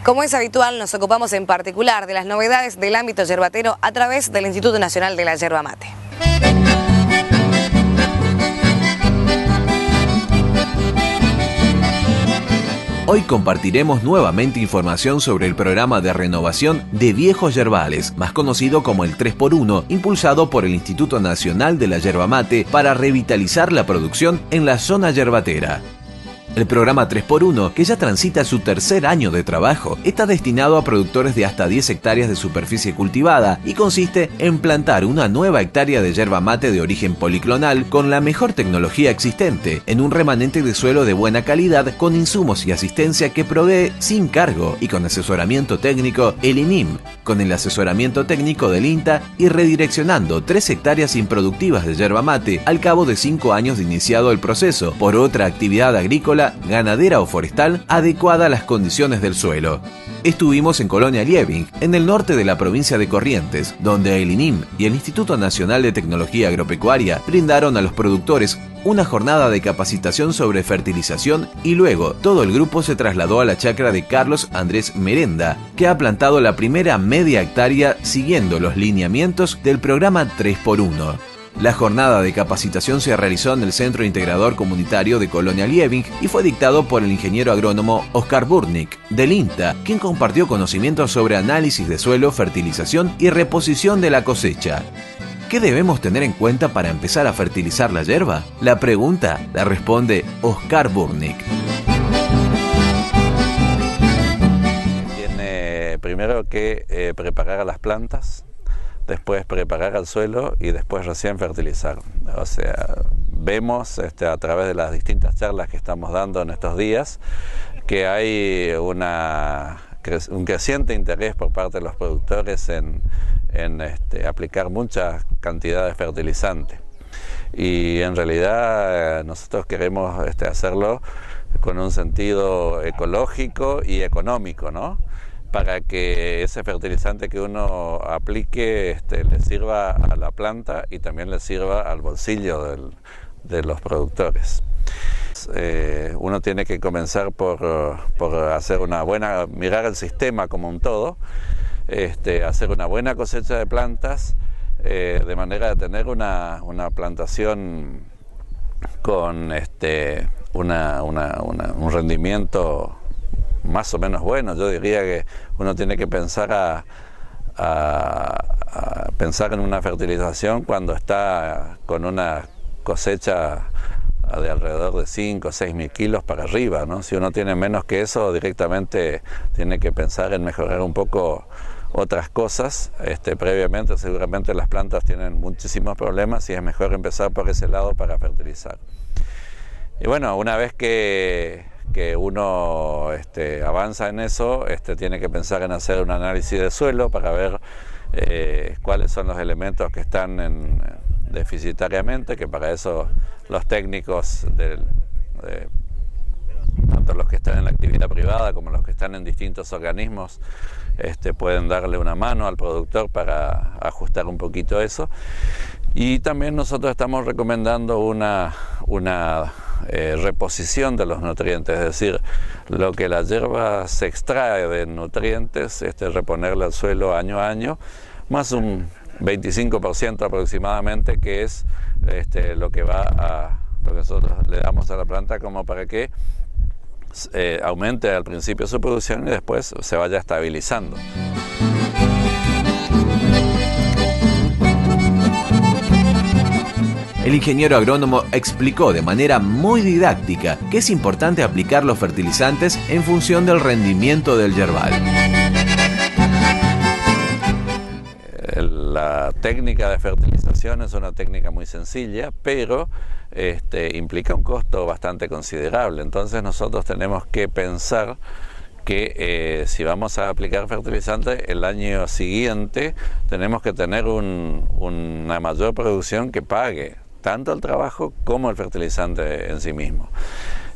Como es habitual, nos ocupamos en particular de las novedades del ámbito yerbatero a través del Instituto Nacional de la Yerba Mate. Hoy compartiremos nuevamente información sobre el programa de renovación de viejos yerbales, más conocido como el 3x1, impulsado por el Instituto Nacional de la Yerba Mate para revitalizar la producción en la zona yerbatera. El programa 3x1, que ya transita su tercer año de trabajo, está destinado a productores de hasta 10 hectáreas de superficie cultivada y consiste en plantar una nueva hectárea de yerba mate de origen policlonal con la mejor tecnología existente, en un remanente de suelo de buena calidad con insumos y asistencia que provee sin cargo y con asesoramiento técnico el INIM, con el asesoramiento técnico del INTA y redireccionando 3 hectáreas improductivas de yerba mate al cabo de 5 años de iniciado el proceso por otra actividad agrícola, ganadera o forestal adecuada a las condiciones del suelo. Estuvimos en Colonia Liebing, en el norte de la provincia de Corrientes, donde el INIM y el Instituto Nacional de Tecnología Agropecuaria brindaron a los productores una jornada de capacitación sobre fertilización y luego todo el grupo se trasladó a la chacra de Carlos Andrés Merenda, que ha plantado la primera media hectárea siguiendo los lineamientos del programa 3x1. La jornada de capacitación se realizó en el Centro Integrador Comunitario de Colonia Liebing y fue dictado por el ingeniero agrónomo Oscar Burnick, del INTA, quien compartió conocimientos sobre análisis de suelo, fertilización y reposición de la cosecha. ¿Qué debemos tener en cuenta para empezar a fertilizar la yerba? La pregunta la responde Oscar Burnick. Tiene primero que preparar a las plantas, después preparar al suelo y después recién fertilizar. O sea, vemos a través de las distintas charlas que estamos dando en estos días que hay un creciente interés por parte de los productores en aplicar mucha cantidad de fertilizante. Y en realidad nosotros queremos hacerlo con un sentido ecológico y económico, ¿no? Para que ese fertilizante que uno aplique le sirva a la planta y también le sirva al bolsillo de los productores. Uno tiene que comenzar por hacer mirar el sistema como un todo, hacer una buena cosecha de plantas, de manera de tener una plantación con un rendimiento más o menos bueno. Yo diría que uno tiene que pensar pensar en una fertilización cuando está con una cosecha de alrededor de 5 o 6 mil kilos para arriba, ¿no? Si uno tiene menos que eso, directamente tiene que pensar en mejorar un poco otras cosas. Previamente seguramente las plantas tienen muchísimos problemas y es mejor empezar por ese lado para fertilizar. Y bueno, una vez que uno avanza en eso, tiene que pensar en hacer un análisis de suelo para ver cuáles son los elementos que están deficitariamente, que para eso los técnicos, tanto los que están en la actividad privada como los que están en distintos organismos, pueden darle una mano al productor para ajustar un poquito eso. Y también nosotros estamos recomendando una reposición de los nutrientes, es decir, lo que la yerba se extrae de nutrientes, reponerle al suelo año a año, más un 25% aproximadamente, que es lo que nosotros le damos a la planta como para que aumente al principio su producción y después se vaya estabilizando. El ingeniero agrónomo explicó de manera muy didáctica que es importante aplicar los fertilizantes en función del rendimiento del yerbal. La técnica de fertilización es una técnica muy sencilla, pero implica un costo bastante considerable. Entonces nosotros tenemos que pensar que si vamos a aplicar fertilizante el año siguiente, tenemos que tener una mayor producción que pague tanto el trabajo como el fertilizante en sí mismo.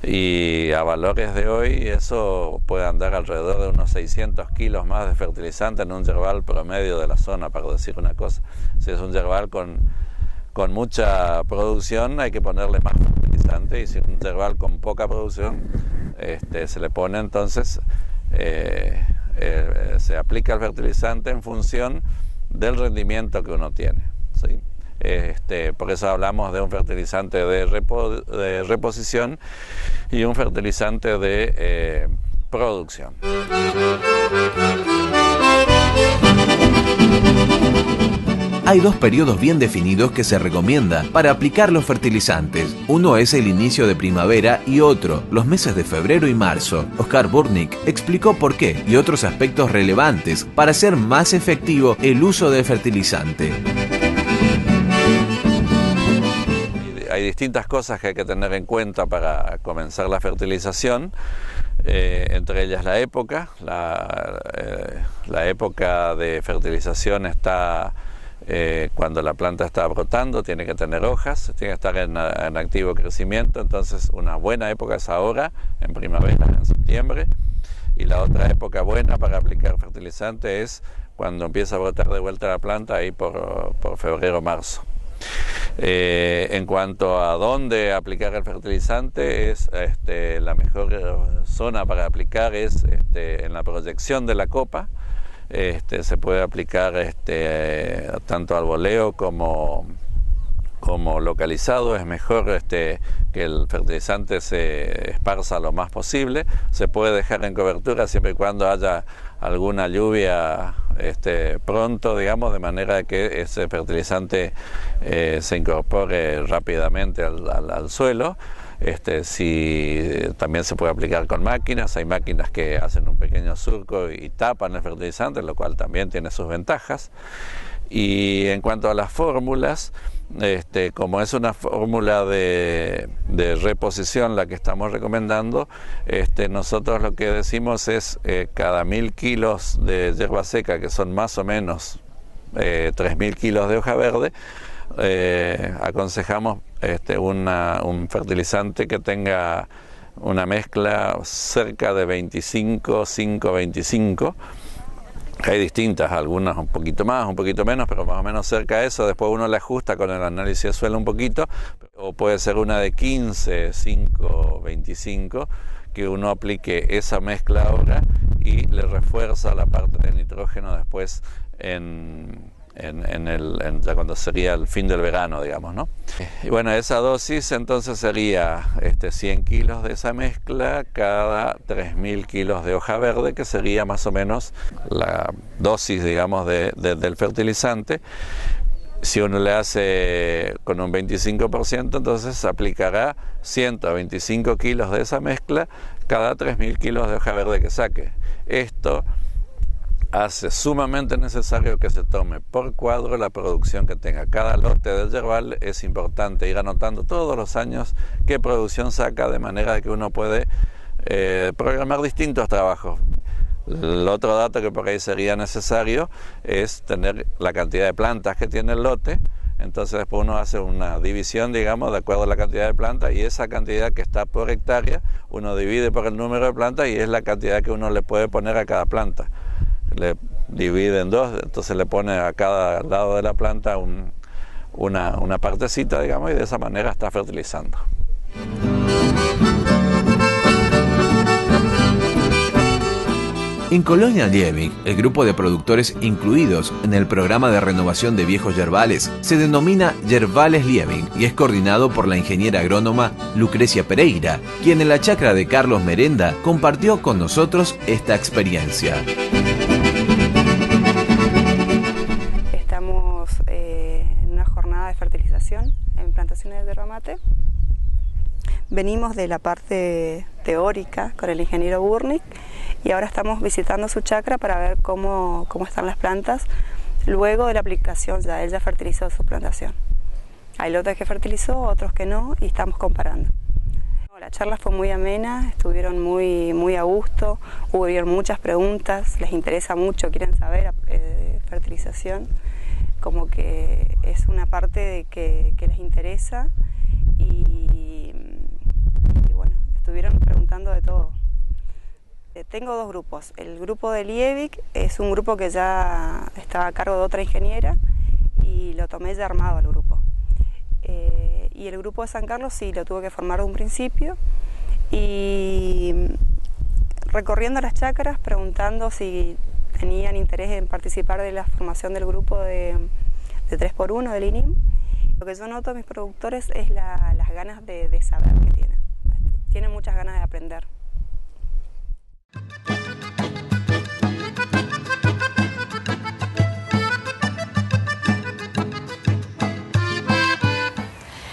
Y a valores de hoy eso puede andar alrededor de unos 600 kilos más de fertilizante en un yerbal promedio de la zona, para decir una cosa. Si es un yerbal con mucha producción, hay que ponerle más fertilizante, y si es un yerbal con poca producción, se le pone entonces se aplica el fertilizante en función del rendimiento que uno tiene, ¿sí? Por eso hablamos de un fertilizante de reposición y un fertilizante de producción. Hay dos periodos bien definidos que se recomienda para aplicar los fertilizantes. Uno es el inicio de primavera y otro, los meses de febrero y marzo. Oscar Burnick explicó por qué y otros aspectos relevantes para hacer más efectivo el uso del fertilizante. Hay distintas cosas que hay que tener en cuenta para comenzar la fertilización, entre ellas la época. La época de fertilización está cuando la planta está brotando, tiene que tener hojas, tiene que estar en activo crecimiento, entonces una buena época es ahora, en primavera, en septiembre, y la otra época buena para aplicar fertilizante es cuando empieza a brotar de vuelta la planta, ahí por febrero o marzo. En cuanto a dónde aplicar el fertilizante, la mejor zona para aplicar es en la proyección de la copa. Se puede aplicar tanto al voleo como localizado. Es mejor que el fertilizante se esparza lo más posible. Se puede dejar en cobertura siempre y cuando haya alguna lluvia pronto, digamos, de manera que ese fertilizante se incorpore rápidamente al suelo. También se puede aplicar con máquinas. Hay máquinas que hacen un pequeño surco y tapan el fertilizante, lo cual también tiene sus ventajas. Y en cuanto a las fórmulas, como es una fórmula de reposición la que estamos recomendando, nosotros lo que decimos es cada 1000 kilos de hierba seca, que son más o menos 3000 kilos de hoja verde, aconsejamos un fertilizante que tenga una mezcla cerca de 25-5-25. Hay distintas, algunas un poquito más, un poquito menos, pero más o menos cerca de eso. Después uno le ajusta con el análisis de suelo un poquito, o puede ser una de 15-5-25, que uno aplique esa mezcla ahora y le refuerza la parte de nitrógeno después ya cuando sería el fin del verano, digamos, ¿no? Y bueno, esa dosis entonces sería 100 kilos de esa mezcla cada 3000 kilos de hoja verde, que sería más o menos la dosis, digamos, del fertilizante. Si uno le hace con un 25%, entonces aplicará 125 kilos de esa mezcla cada 3000 kilos de hoja verde que saque. Esto hace sumamente necesario que se tome por cuadro la producción que tenga. Cada lote del yerbal es importante ir anotando todos los años qué producción saca, de manera que uno puede programar distintos trabajos. El otro dato que por ahí sería necesario es tener la cantidad de plantas que tiene el lote. Entonces después uno hace una división, digamos, de acuerdo a la cantidad de plantas, y esa cantidad que está por hectárea uno divide por el número de plantas y es la cantidad que uno le puede poner a cada planta. Le divide en dos, entonces le pone a cada lado de la planta una partecita, digamos, y de esa manera está fertilizando. En Colonia Liebig, el grupo de productores incluidos en el programa de renovación de viejos yerbales se denomina Yerbales Liebig y es coordinado por la ingeniera agrónoma Lucrecia Pereira, quien en la chacra de Carlos Merenda compartió con nosotros esta experiencia. Estamos en una jornada de fertilización en plantaciones de yerba mate. Venimos de la parte teórica con el ingeniero Burnick y ahora estamos visitando su chacra para ver cómo están las plantas luego de la aplicación. Él ya fertilizó su plantación. Hay lotes que fertilizó, otros que no, y estamos comparando. La charla fue muy amena, estuvieron muy a gusto, hubieron muchas preguntas, les interesa mucho, quieren saber fertilización, como que es una parte que les interesa y bueno, estuvieron preguntando de todo. Tengo dos grupos. El grupo de Liebig es un grupo que ya estaba a cargo de otra ingeniera y lo tomé ya armado al grupo. Y el grupo de San Carlos sí, lo tuve que formar de un principio y recorriendo las chacras, preguntando si tenían interés en participar de la formación del grupo de 3x1 del INIM. Lo que yo noto a mis productores es las ganas de saber que tienen. Tienen muchas ganas de aprender.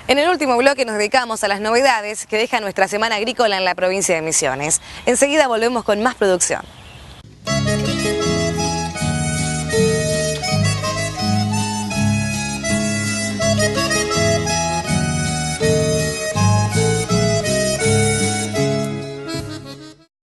En el último bloque nos dedicamos a las novedades que deja nuestra semana agrícola en la provincia de Misiones. Enseguida volvemos con más producción.